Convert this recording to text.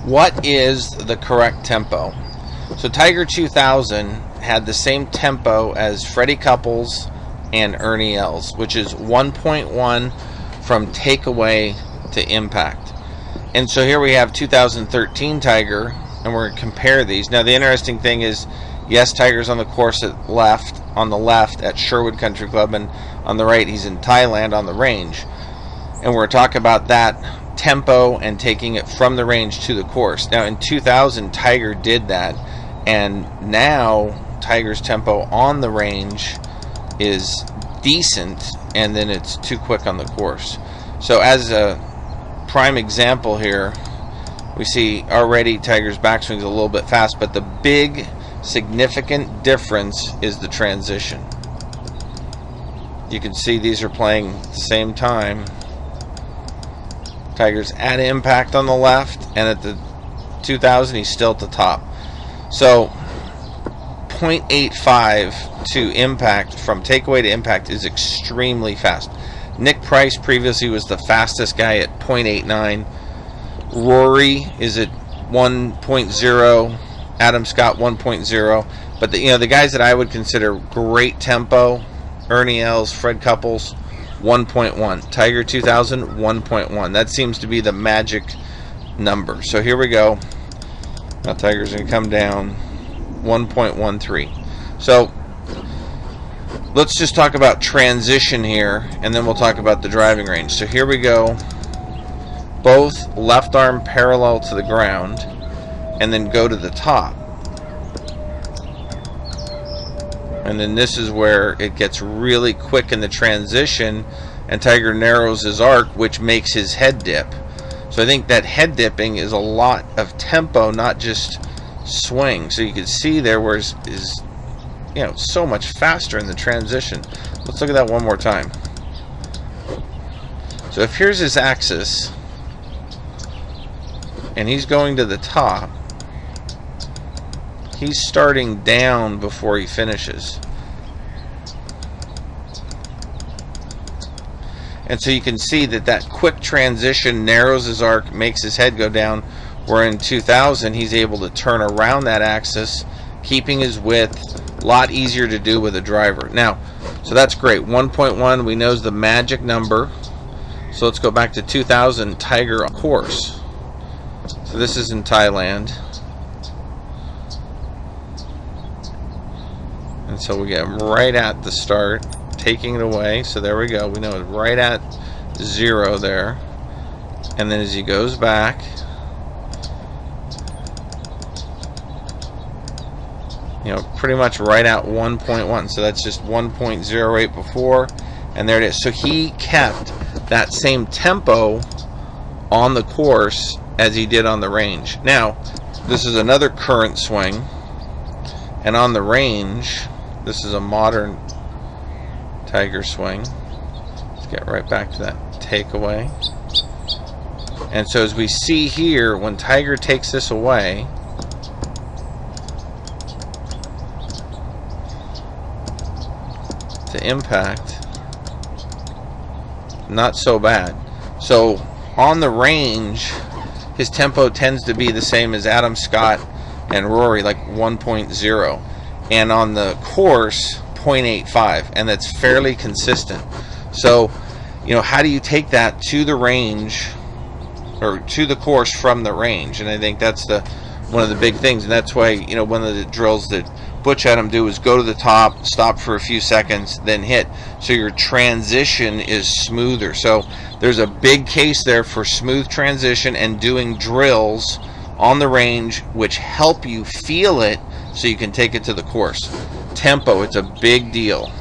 What is the correct tempo? So Tiger 2000 had the same tempo as Freddie Couples and Ernie Els, which is 1.1 from takeaway to impact. And so here we have 2013 Tiger, and we're going to compare these. Now the interesting thing is, yes, Tiger's on the course on the left at Sherwood Country Club, and on the right he's in Thailand on the range. And we're talking about that tempo and taking it from the range to the course. Now in 2000 Tiger did that, and now Tiger's tempo on the range is decent, and then it's too quick on the course. So as a prime example here, we see already Tiger's backswing is a little bit fast, but the big significant difference is the transition. You can see these are playing at the same time. Tiger's at impact on the left, and at the 2000 he's still at the top. So 0.85 to impact, from takeaway to impact, is extremely fast. Nick Price previously was the fastest guy at 0.89. Rory is at 1.0. Adam Scott 1.0. But the guys that I would consider great tempo, Ernie Els, Fred Couples, 1.1. Tiger 2000, 1.1. That seems to be the magic number. So here we go. Now Tiger's going to come down 1.13. So let's just talk about transition here, and then we'll talk about the driving range. So here we go. Both left arm parallel to the ground, and then go to the top. And then this is where it gets really quick in the transition, and Tiger narrows his arc, which makes his head dip. So I think that head dipping is a lot of tempo, not just swing. So you can see there where is so much faster in the transition. Let's look at that one more time. So if here's his axis, and he's going to the top, he's starting down before he finishes. And so you can see that quick transition narrows his arc, makes his head go down, where in 2000 he's able to turn around that axis, keeping his width. A lot easier to do with a driver. Now, so that's great. 1.1 we know is the magic number. So let's go back to 2000 Tiger course. So this is in Thailand. And so we get him right at the start, taking it away. So there we go. We know it's right at 0 there. And then as he goes back, pretty much right at 1.1. So that's just 1.08 before, and there it is. So he kept that same tempo on the course as he did on the range. Now, this is another current swing, and on the range, this is a modern Tiger swing. Let's get right back to that takeaway. And so as we see here, when Tiger takes this away, to impact, not so bad. So on the range, his tempo tends to be the same as Adam Scott and Rory, like 1.0, and on the course 0.85, and that's fairly consistent. So how do you take that to the range, or to the course from the range? And I think that's one of the big things, and that's why one of the drills that Butch had him do is go to the top, stop for a few seconds, then hit. So your transition is smoother. So there's a big case there for smooth transition and doing drills on the range which help you feel it so you can take it to the course. Tempo, it's a big deal.